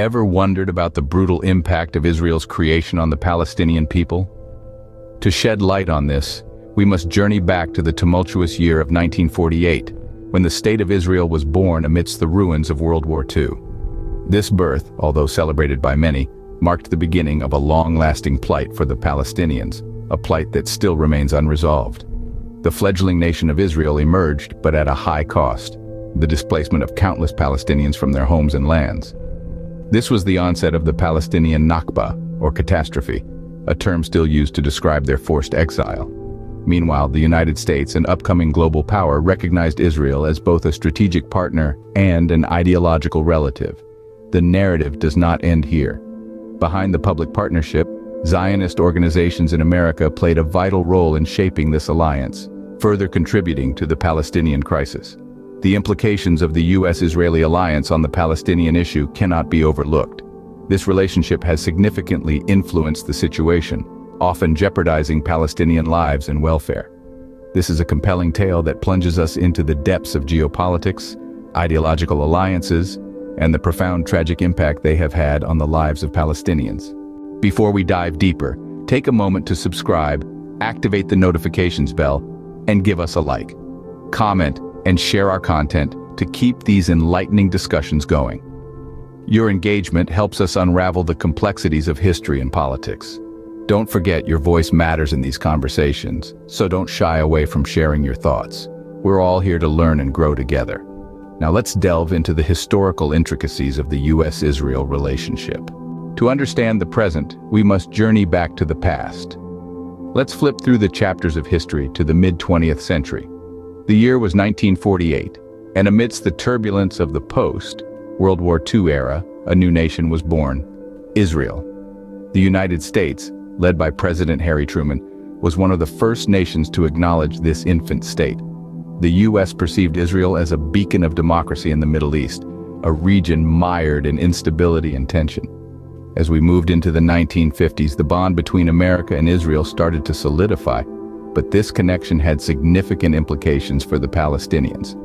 Ever wondered about the brutal impact of Israel's creation on the Palestinian people? To shed light on this, we must journey back to the tumultuous year of 1948, when the State of Israel was born amidst the ruins of World War II. This birth, although celebrated by many, marked the beginning of a long-lasting plight for the Palestinians, a plight that still remains unresolved. The fledgling nation of Israel emerged, but at a high cost, the displacement of countless Palestinians from their homes and lands. This was the onset of the Palestinian Nakba, or catastrophe, a term still used to describe their forced exile. Meanwhile, the United States, an upcoming global power, recognized Israel as both a strategic partner and an ideological relative. The narrative does not end here. Behind the public partnership, Zionist organizations in America played a vital role in shaping this alliance, further contributing to the Palestinian crisis. The implications of the U.S.-Israeli alliance on the Palestinian issue cannot be overlooked. This relationship has significantly influenced the situation, often jeopardizing Palestinian lives and welfare. This is a compelling tale that plunges us into the depths of geopolitics, ideological alliances, and the profound tragic impact they have had on the lives of Palestinians. Before we dive deeper, take a moment to subscribe, activate the notifications bell, and give us a like. Comment and share our content to keep these enlightening discussions going. Your engagement helps us unravel the complexities of history and politics. Don't forget, your voice matters in these conversations, so don't shy away from sharing your thoughts. We're all here to learn and grow together. Now let's delve into the historical intricacies of the U.S.-Israel relationship. To understand the present, we must journey back to the past. Let's flip through the chapters of history to the mid-20th century. The year was 1948, and amidst the turbulence of the post-World War II era, a new nation was born: Israel. The United States, led by President Harry Truman, was one of the first nations to acknowledge this infant state. The U.S. perceived Israel as a beacon of democracy in the Middle East, a region mired in instability and tension. As we moved into the 1950s, the bond between America and Israel started to solidify, but this connection had significant implications for the Palestinians.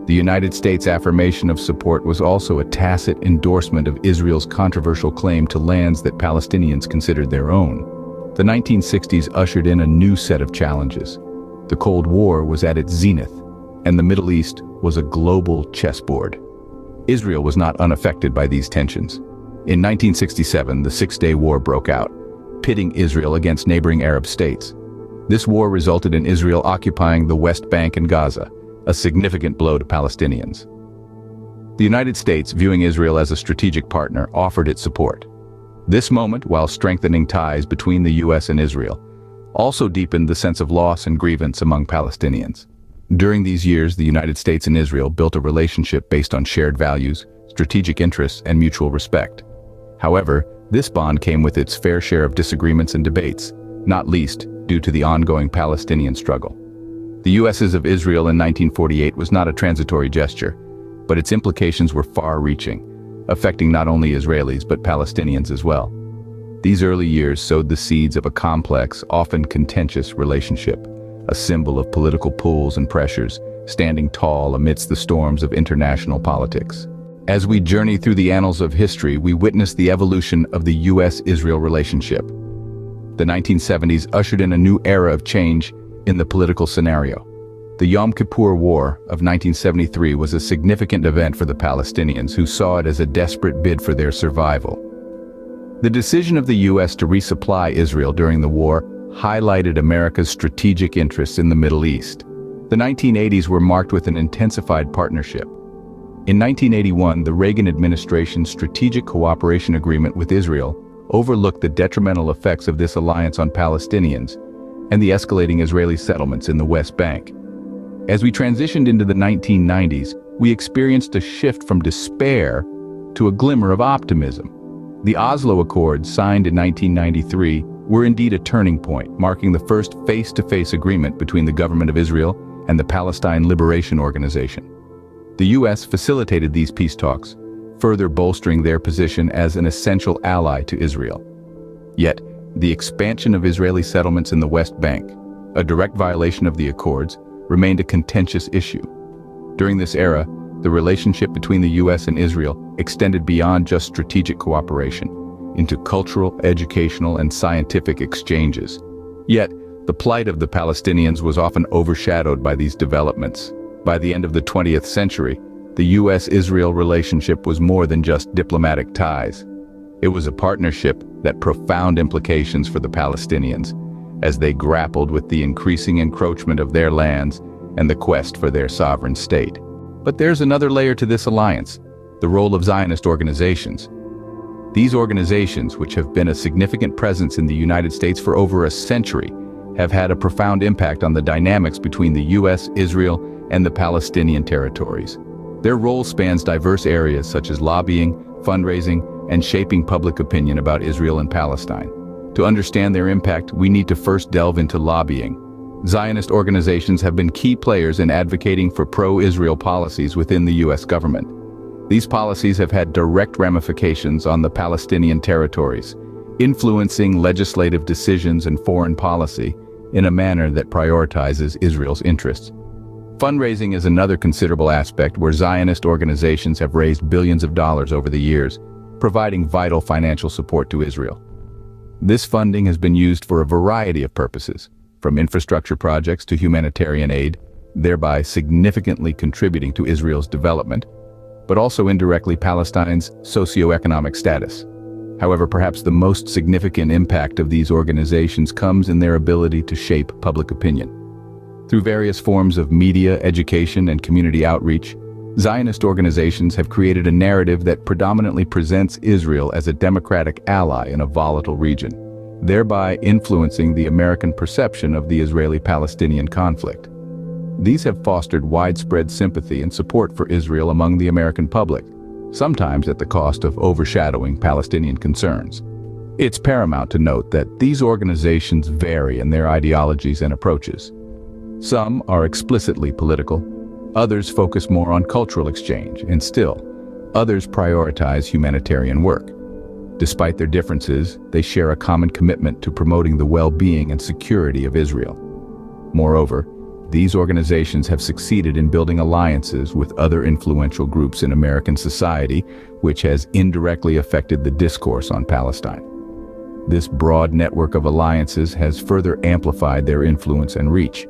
The United States' affirmation of support was also a tacit endorsement of Israel's controversial claim to lands that Palestinians considered their own. The 1960s ushered in a new set of challenges. The Cold War was at its zenith, and the Middle East was a global chessboard. Israel was not unaffected by these tensions. In 1967, the Six-Day War broke out, pitting Israel against neighboring Arab states. This war resulted in Israel occupying the West Bank and Gaza, a significant blow to Palestinians. The United States, viewing Israel as a strategic partner, offered its support. This moment, while strengthening ties between the U.S. and Israel, also deepened the sense of loss and grievance among Palestinians. During these years, the United States and Israel built a relationship based on shared values, strategic interests, and mutual respect. However, this bond came with its fair share of disagreements and debates, not least due to the ongoing Palestinian struggle. The U.S.'s of Israel in 1948 was not a transitory gesture, but its implications were far-reaching, affecting not only Israelis but Palestinians as well. These early years sowed the seeds of a complex, often contentious relationship, a symbol of political pulls and pressures, standing tall amidst the storms of international politics. As we journey through the annals of history, we witness the evolution of the U.S.-Israel relationship. The 1970s ushered in a new era of change in the political scenario. The Yom Kippur War of 1973 was a significant event for the Palestinians, who saw it as a desperate bid for their survival. The decision of the U.S. to resupply Israel during the war highlighted America's strategic interests in the Middle East. The 1980s were marked with an intensified partnership. In 1981, the Reagan administration's Strategic Cooperation Agreement with Israel overlooked the detrimental effects of this alliance on Palestinians and the escalating Israeli settlements in the West Bank. As we transitioned into the 1990s, we experienced a shift from despair to a glimmer of optimism. The Oslo Accords, signed in 1993, were indeed a turning point, marking the first face-to-face agreement between the government of Israel and the Palestine Liberation Organization. The U.S. facilitated these peace talks, further bolstering their position as an essential ally to Israel. Yet, the expansion of Israeli settlements in the West Bank, a direct violation of the Accords, remained a contentious issue. During this era, the relationship between the U.S. and Israel extended beyond just strategic cooperation into cultural, educational, and scientific exchanges. Yet, the plight of the Palestinians was often overshadowed by these developments. By the end of the 20th century, the U.S.-Israel relationship was more than just diplomatic ties. It was a partnership that had profound implications for the Palestinians as they grappled with the increasing encroachment of their lands and the quest for their sovereign state. But there's another layer to this alliance: the role of Zionist organizations. These organizations, which have been a significant presence in the United States for over a century, have had a profound impact on the dynamics between the U.S., Israel, and the Palestinian territories. Their role spans diverse areas such as lobbying, fundraising, and shaping public opinion about Israel and Palestine. To understand their impact, we need to first delve into lobbying. Zionist organizations have been key players in advocating for pro-Israel policies within the U.S. government. These policies have had direct ramifications on the Palestinian territories, influencing legislative decisions and foreign policy in a manner that prioritizes Israel's interests. Fundraising is another considerable aspect where Zionist organizations have raised billions of dollars over the years, providing vital financial support to Israel. This funding has been used for a variety of purposes, from infrastructure projects to humanitarian aid, thereby significantly contributing to Israel's development, but also indirectly Palestine's socioeconomic status. However, perhaps the most significant impact of these organizations comes in their ability to shape public opinion. Through various forms of media, education, and community outreach, Zionist organizations have created a narrative that predominantly presents Israel as a democratic ally in a volatile region, thereby influencing the American perception of the Israeli-Palestinian conflict. These have fostered widespread sympathy and support for Israel among the American public, sometimes at the cost of overshadowing Palestinian concerns. It's paramount to note that these organizations vary in their ideologies and approaches. Some are explicitly political, others focus more on cultural exchange, and still, others prioritize humanitarian work. Despite their differences, they share a common commitment to promoting the well-being and security of Israel. Moreover, these organizations have succeeded in building alliances with other influential groups in American society, which has indirectly affected the discourse on Palestine. This broad network of alliances has further amplified their influence and reach.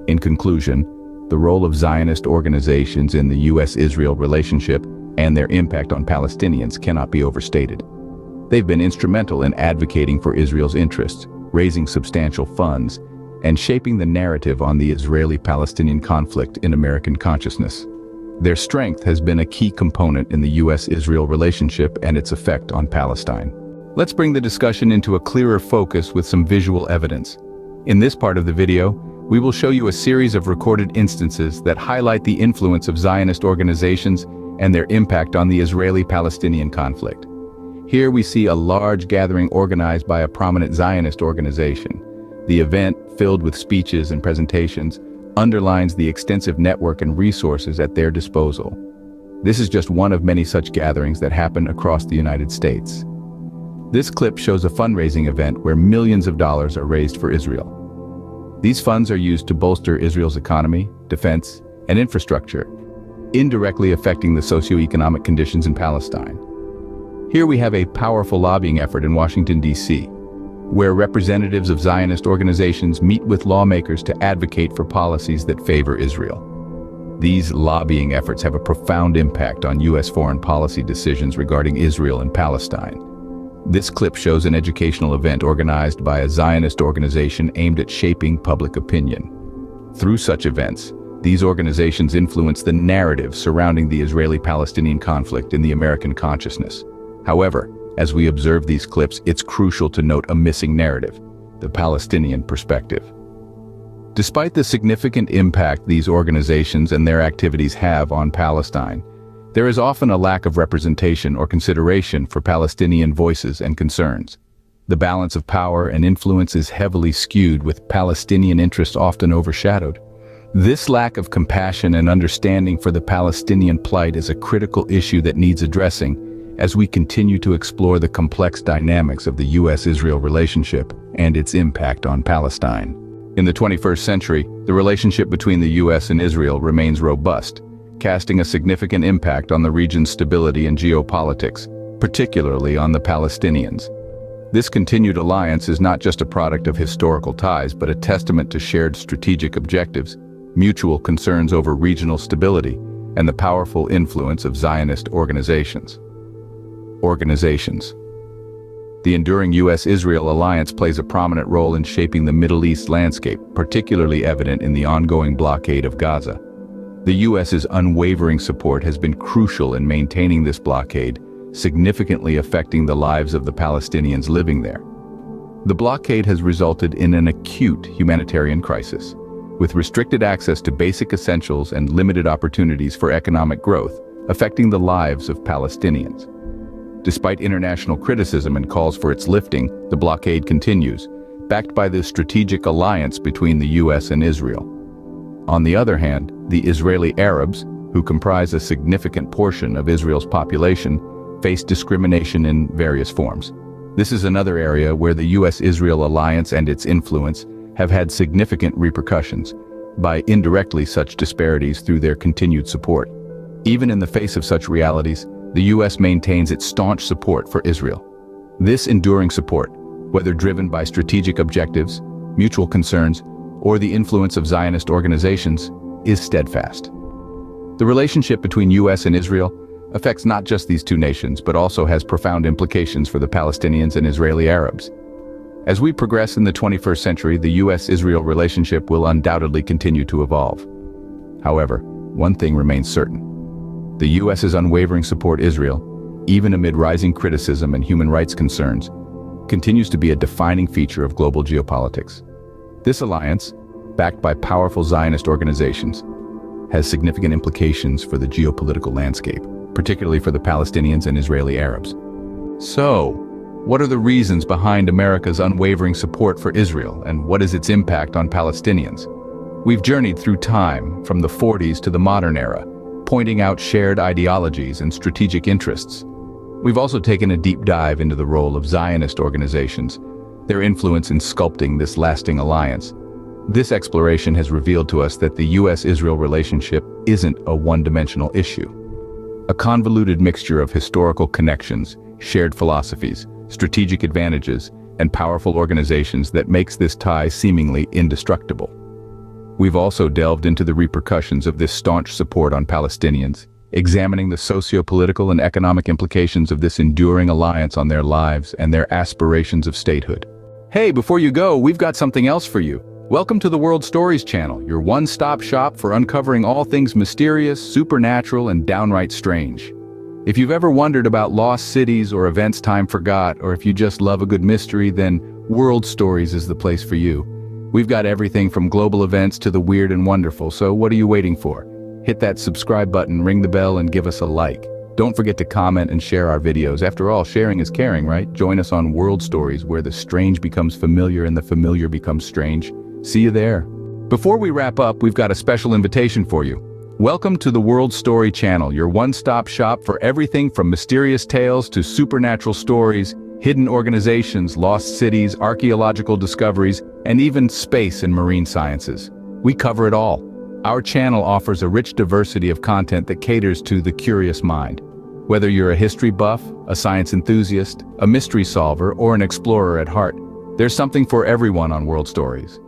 In conclusion, the role of Zionist organizations in the U.S.-Israel relationship and their impact on Palestinians cannot be overstated. They've been instrumental in advocating for Israel's interests, raising substantial funds, and shaping the narrative on the Israeli-Palestinian conflict in American consciousness. Their strength has been a key component in the U.S.-Israel relationship and its effect on Palestine. Let's bring the discussion into a clearer focus with some visual evidence. In this part of the video, we will show you a series of recorded instances that highlight the influence of Zionist organizations and their impact on the Israeli-Palestinian conflict. Here we see a large gathering organized by a prominent Zionist organization. The event, filled with speeches and presentations, underlines the extensive network and resources at their disposal. This is just one of many such gatherings that happen across the United States. This clip shows a fundraising event where millions of dollars are raised for Israel. These funds are used to bolster Israel's economy, defense, and infrastructure, indirectly affecting the socioeconomic conditions in Palestine. Here we have a powerful lobbying effort in Washington, D.C., where representatives of Zionist organizations meet with lawmakers to advocate for policies that favor Israel. These lobbying efforts have a profound impact on U.S. foreign policy decisions regarding Israel and Palestine. This clip shows an educational event organized by a Zionist organization aimed at shaping public opinion. Through such events, these organizations influence the narrative surrounding the Israeli-Palestinian conflict in the American consciousness. However, as we observe these clips, it's crucial to note a missing narrative: the Palestinian perspective. Despite the significant impact these organizations and their activities have on Palestine, there is often a lack of representation or consideration for Palestinian voices and concerns. The balance of power and influence is heavily skewed, with Palestinian interests often overshadowed. This lack of compassion and understanding for the Palestinian plight is a critical issue that needs addressing as we continue to explore the complex dynamics of the U.S.-Israel relationship and its impact on Palestine. In the 21st century, the relationship between the U.S. and Israel remains robust, casting a significant impact on the region's stability and geopolitics, particularly on the Palestinians. This continued alliance is not just a product of historical ties, but a testament to shared strategic objectives, mutual concerns over regional stability, and the powerful influence of Zionist organizations. The enduring U.S.-Israel alliance plays a prominent role in shaping the Middle East landscape, particularly evident in the ongoing blockade of Gaza. The U.S.'s unwavering support has been crucial in maintaining this blockade, significantly affecting the lives of the Palestinians living there. The blockade has resulted in an acute humanitarian crisis, with restricted access to basic essentials and limited opportunities for economic growth, affecting the lives of Palestinians. Despite international criticism and calls for its lifting, the blockade continues, backed by the strategic alliance between the U.S. and Israel. On the other hand, the Israeli Arabs, who comprise a significant portion of Israel's population, face discrimination in various forms. This is another area where the U.S.-Israel alliance and its influence have had significant repercussions, by indirectly such disparities through their continued support. Even in the face of such realities, the U.S. maintains its staunch support for Israel. This enduring support, whether driven by strategic objectives, mutual concerns, or the influence of Zionist organizations, is steadfast. The relationship between U.S. and Israel affects not just these two nations, but also has profound implications for the Palestinians and Israeli Arabs. As we progress in the 21st century, the U.S.-Israel relationship will undoubtedly continue to evolve. However, one thing remains certain. The U.S.'s unwavering support Israel, even amid rising criticism and human rights concerns, continues to be a defining feature of global geopolitics. This alliance, backed by powerful Zionist organizations, has significant implications for the geopolitical landscape, particularly for the Palestinians and Israeli Arabs. So, what are the reasons behind America's unwavering support for Israel, and what is its impact on Palestinians? We've journeyed through time, from the 40s to the modern era, pointing out shared ideologies and strategic interests. We've also taken a deep dive into the role of Zionist organizations, their influence in sculpting this lasting alliance. This exploration has revealed to us that the U.S.-Israel relationship isn't a one-dimensional issue. A convoluted mixture of historical connections, shared philosophies, strategic advantages, and powerful organizations that makes this tie seemingly indestructible. We've also delved into the repercussions of this staunch support on Palestinians, examining the socio-political and economic implications of this enduring alliance on their lives and their aspirations of statehood. Hey, before you go, we've got something else for you. Welcome to the World Stories channel, your one-stop shop for uncovering all things mysterious, supernatural, and downright strange. If you've ever wondered about lost cities or events time forgot, or if you just love a good mystery, then World Stories is the place for you. We've got everything from global events to the weird and wonderful, so what are you waiting for? Hit that subscribe button, ring the bell, and give us a like. Don't forget to comment and share our videos. After all, sharing is caring, right? Join us on World Stories, where the strange becomes familiar and the familiar becomes strange. See you there. Before we wrap up, we've got a special invitation for you. Welcome to the World Story channel, your one-stop shop for everything from mysterious tales to supernatural stories, hidden organizations, lost cities, archaeological discoveries, and even space and marine sciences. We cover it all. Our channel offers a rich diversity of content that caters to the curious mind. Whether you're a history buff, a science enthusiast, a mystery solver, or an explorer at heart, there's something for everyone on World Stories.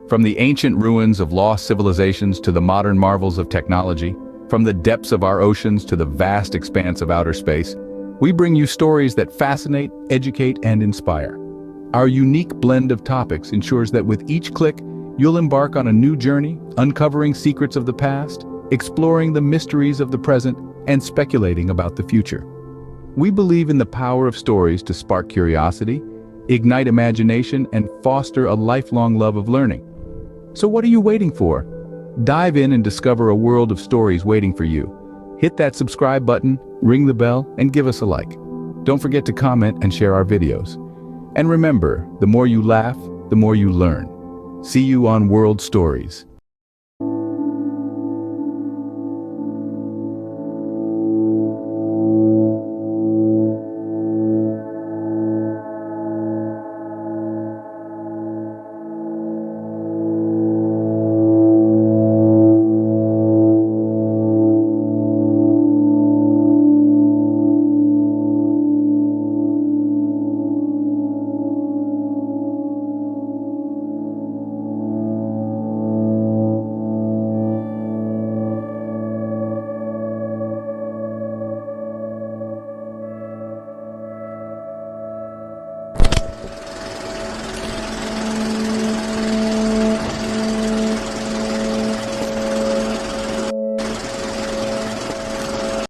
From the ancient ruins of lost civilizations to the modern marvels of technology, from the depths of our oceans to the vast expanse of outer space, we bring you stories that fascinate, educate, and inspire. Our unique blend of topics ensures that with each click, you'll embark on a new journey, uncovering secrets of the past, exploring the mysteries of the present, and speculating about the future. We believe in the power of stories to spark curiosity, ignite imagination, and foster a lifelong love of learning. So what are you waiting for? Dive in and discover a world of stories waiting for you. Hit that subscribe button, ring the bell, and give us a like. Don't forget to comment and share our videos. And remember, the more you laugh, the more you learn. See you on World Stories.